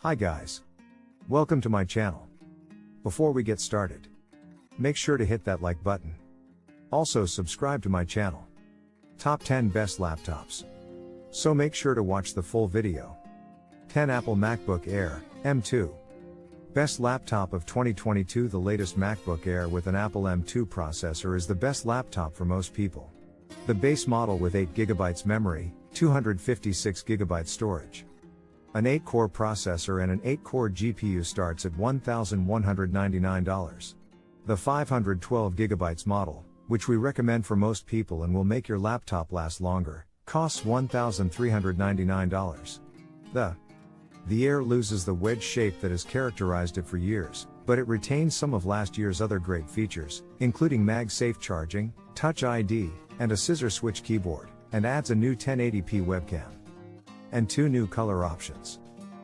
Hi guys. Welcome to my channel. Before we get started, make sure to hit that like button. Also subscribe to my channel. Top 10 Best Laptops. So make sure to watch the full video. 10 Apple MacBook Air, M2. Best laptop of 2022. The latest MacBook Air with an Apple M2 processor is the best laptop for most people. The base model with 8GB memory, 256GB storage. An 8-core processor and an 8-core GPU starts at $1,199. The 512GB model, which we recommend for most people and will make your laptop last longer, costs $1,399. The Air loses the wedge shape that has characterized it for years, but it retains some of last year's other great features, including MagSafe charging, Touch ID, and a scissor switch keyboard, and adds a new 1080p webcam. And 2 new color options.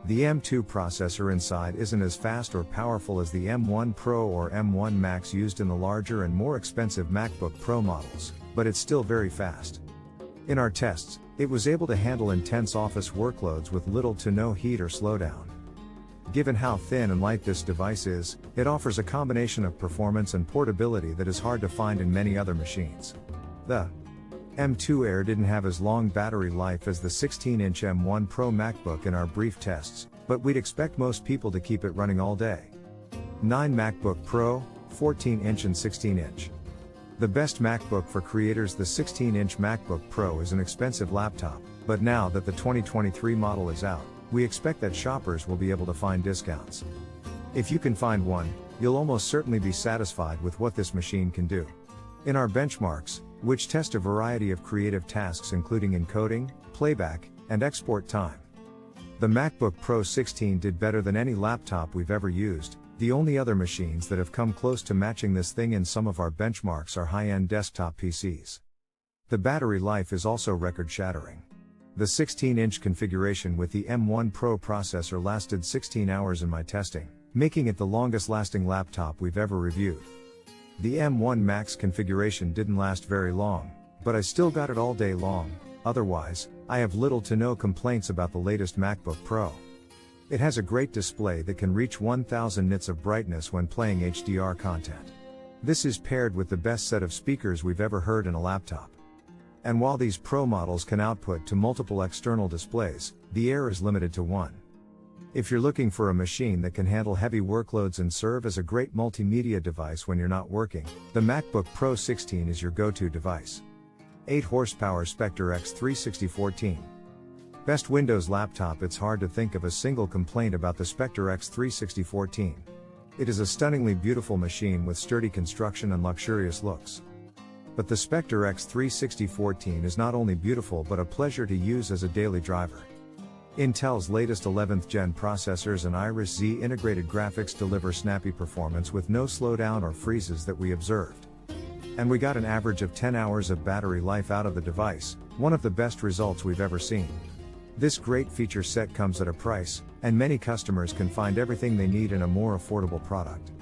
The M2 processor inside isn't as fast or powerful as the M1 Pro or M1 Max used in the larger and more expensive MacBook Pro models, but it's still very fast. In our tests, it was able to handle intense office workloads with little to no heat or slowdown. Given how thin and light this device is, it offers a combination of performance and portability that is hard to find in many other machines. The M2 Air didn't have as long battery life as the 16-inch M1 Pro MacBook in our brief tests, but we'd expect most people to keep it running all day. 9 MacBook Pro, 14-inch and 16-inch. The best MacBook for creators. The 16-inch MacBook Pro is an expensive laptop, but now that the 2023 model is out, we expect that shoppers will be able to find discounts. If you can find one, you'll almost certainly be satisfied with what this machine can do. In our benchmarks, which test a variety of creative tasks including encoding, playback, and export time, the MacBook Pro 16 did better than any laptop we've ever used. The only other machines that have come close to matching this thing in some of our benchmarks are high-end desktop PCs. The battery life is also record-shattering. The 16-inch configuration with the M1 Pro processor lasted 16 hours in my testing, making it the longest-lasting laptop we've ever reviewed. The M1 Max configuration didn't last very long, but I still got it all day long. Otherwise, I have little to no complaints about the latest MacBook Pro. It has a great display that can reach 1000 nits of brightness when playing HDR content. This is paired with the best set of speakers we've ever heard in a laptop. And while these Pro models can output to multiple external displays, the Air is limited to one. If you're looking for a machine that can handle heavy workloads and serve as a great multimedia device when you're not working, the MacBook Pro 16 is your go-to device. 8 horsepower Spectre X36014. Best Windows laptop. It's hard to think of a single complaint about the Spectre X36014. It is a stunningly beautiful machine with sturdy construction and luxurious looks. But the Spectre X36014 is not only beautiful but a pleasure to use as a daily driver. Intel's latest 11th gen processors and Iris Xe integrated graphics deliver snappy performance with no slowdown or freezes that we observed. And we got an average of 10 hours of battery life out of the device, one of the best results we've ever seen. This great feature set comes at a price, and many customers can find everything they need in a more affordable product.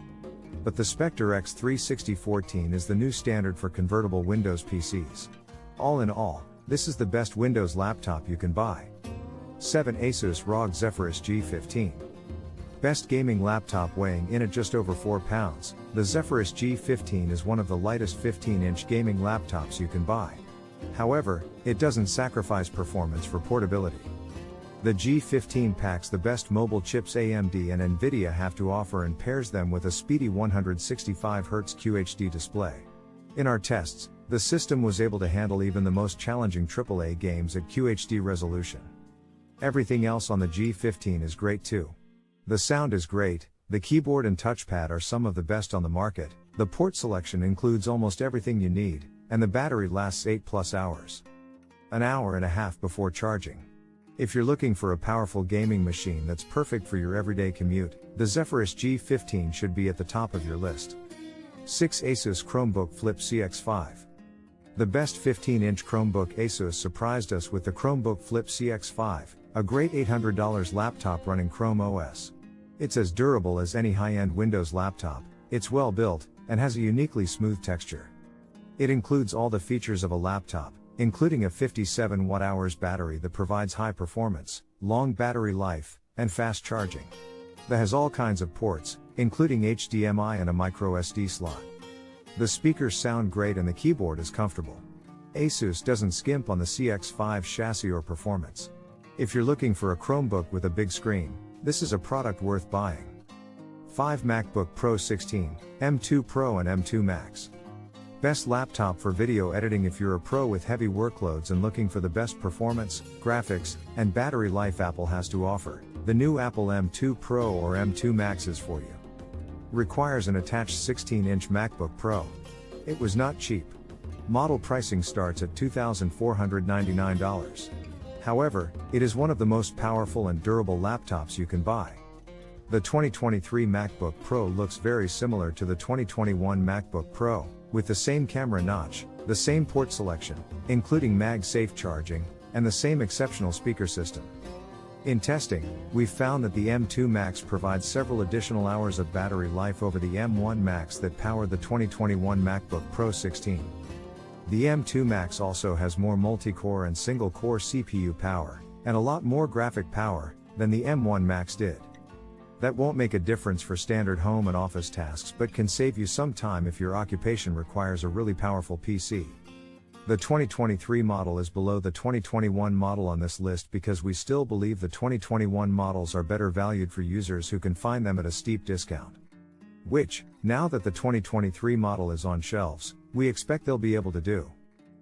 But the Spectre X36014 is the new standard for convertible Windows PCs. All in all, this is the best Windows laptop you can buy. 7 Asus ROG Zephyrus G15. Best gaming laptop. Weighing in at just over 4 pounds, the Zephyrus G15 is one of the lightest 15-inch gaming laptops you can buy. However, it doesn't sacrifice performance for portability. The G15 packs the best mobile chips AMD and Nvidia have to offer and pairs them with a speedy 165Hz QHD display. In our tests, the system was able to handle even the most challenging AAA games at QHD resolution. Everything else on the G15 is great too. The sound is great, the keyboard and touchpad are some of the best on the market, the port selection includes almost everything you need, and the battery lasts 8+ hours. An hour and a half before charging. If you're looking for a powerful gaming machine that's perfect for your everyday commute, the Zephyrus G15 should be at the top of your list. 6 Asus Chromebook Flip CX5. The best 15-inch Chromebook. Asus surprised us with the Chromebook Flip CX5, a great $800 laptop running Chrome OS. It's as durable as any high-end Windows laptop, it's well built, and has a uniquely smooth texture. It includes all the features of a laptop, including a 57 Wh battery that provides high performance, long battery life, and fast charging. The has all kinds of ports, including HDMI and a micro SD slot. The speakers sound great and the keyboard is comfortable. Asus doesn't skimp on the CX5 chassis or performance. If you're looking for a Chromebook with a big screen, this is a product worth buying. 5 MacBook Pro 16, M2 Pro and M2 Max. Best laptop for video editing. If you're a pro with heavy workloads and looking for the best performance, graphics, and battery life Apple has to offer, the new Apple M2 Pro or M2 Max is for you. Requires an attached 16-inch MacBook Pro. It was not cheap. Model pricing starts at $2,499. However, it is one of the most powerful and durable laptops you can buy. The 2023 MacBook Pro looks very similar to the 2021 MacBook Pro, with the same camera notch, the same port selection, including MagSafe charging, and the same exceptional speaker system. In testing, we've found that the M2 Max provides several additional hours of battery life over the M1 Max that powered the 2021 MacBook Pro 16. The M2 Max also has more multi-core and single-core CPU power, and a lot more graphic power, than the M1 Max did. That won't make a difference for standard home and office tasks but can save you some time if your occupation requires a really powerful PC. The 2023 model is below the 2021 model on this list because we still believe the 2021 models are better valued for users who can find them at a steep discount. Which, now that the 2023 model is on shelves, we expect they'll be able to do.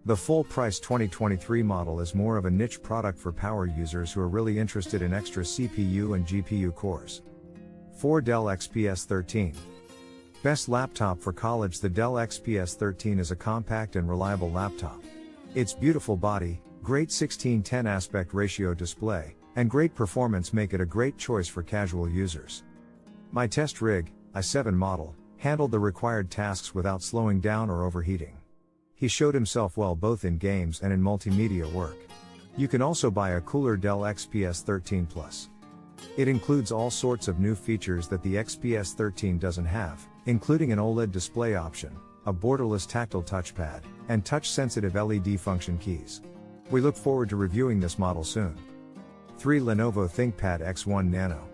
The full-price 2023 model is more of a niche product for power users who are really interested in extra CPU and GPU cores. 4 Dell XPS 13. Best laptop for college. The Dell XPS 13 is a compact and reliable laptop. Its beautiful body, great 16:10 aspect ratio display, and great performance make it a great choice for casual users. My test rig, i7 model, handled the required tasks without slowing down or overheating. He showed himself well both in games and in multimedia work. You can also buy a cooler Dell XPS 13 Plus. It includes all sorts of new features that the XPS 13 doesn't have, including an OLED display option, a borderless tactile touchpad, and touch-sensitive LED function keys. We look forward to reviewing this model soon. 3 Lenovo ThinkPad X1 Nano.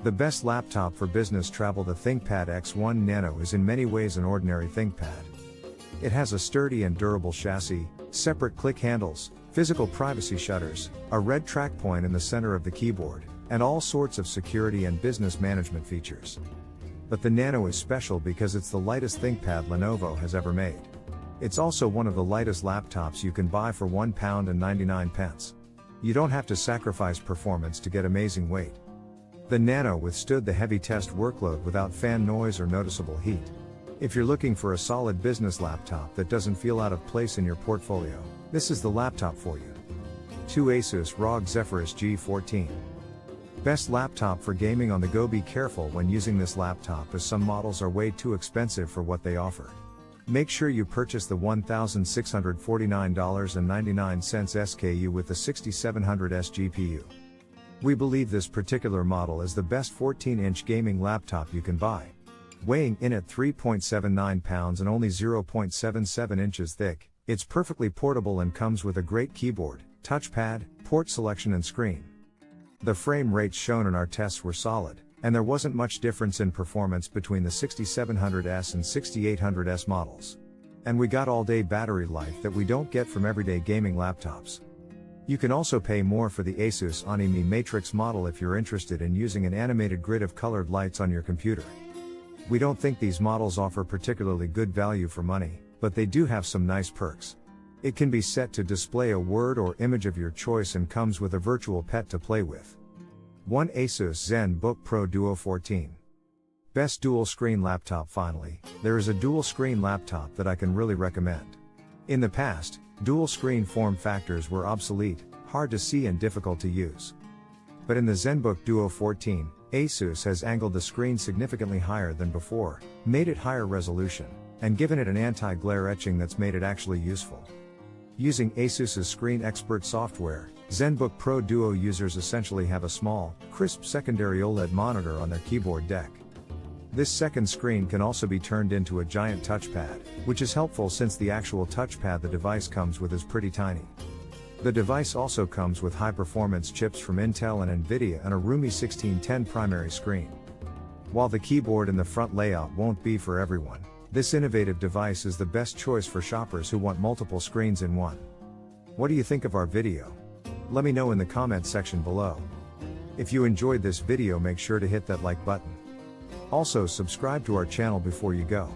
The best laptop for business travel. The ThinkPad X1 Nano is in many ways an ordinary ThinkPad. It has a sturdy and durable chassis, separate click handles, physical privacy shutters, a red track point in the center of the keyboard, and all sorts of security and business management features. But the Nano is special because it's the lightest ThinkPad Lenovo has ever made. It's also one of the lightest laptops you can buy for £1.99. You don't have to sacrifice performance to get amazing weight. The Nano withstood the heavy test workload without fan noise or noticeable heat. If you're looking for a solid business laptop that doesn't feel out of place in your portfolio, this is the laptop for you. 2 Asus ROG Zephyrus G14. Best laptop for gaming on the go. Be careful when using this laptop as some models are way too expensive for what they offer. Make sure you purchase the $1,649.99 SKU with the 6700S GPU. We believe this particular model is the best 14-inch gaming laptop you can buy. Weighing in at 3.79 pounds and only 0.77 inches thick, it's perfectly portable and comes with a great keyboard, touchpad, port selection and screen. The frame rates shown in our tests were solid, and there wasn't much difference in performance between the 6700S and 6800S models. And we got all-day battery life that we don't get from everyday gaming laptops. You can also pay more for the Asus Anime Matrix model if you're interested in using an animated grid of colored lights on your computer. We don't think these models offer particularly good value for money, but they do have some nice perks. It can be set to display a word or image of your choice and comes with a virtual pet to play with. 1 Asus ZenBook Pro Duo 14. Best dual screen laptop. Finally, there is a dual screen laptop that I can really recommend. In the past, dual screen form factors were obsolete, hard to see and difficult to use. But in the ZenBook Duo 14, Asus has angled the screen significantly higher than before, made it higher resolution, and given it an anti-glare etching that's made it actually useful. Using Asus's Screen Expert software, ZenBook Pro Duo users essentially have a small, crisp secondary OLED monitor on their keyboard deck. This second screen can also be turned into a giant touchpad, which is helpful since the actual touchpad the device comes with is pretty tiny. The device also comes with high-performance chips from Intel and Nvidia and a roomy 1610 primary screen. While the keyboard and the front layout won't be for everyone, this innovative device is the best choice for shoppers who want multiple screens in one. What do you think of our video? Let me know in the comments section below. If you enjoyed this video, make sure to hit that like button. Also, subscribe to our channel before you go.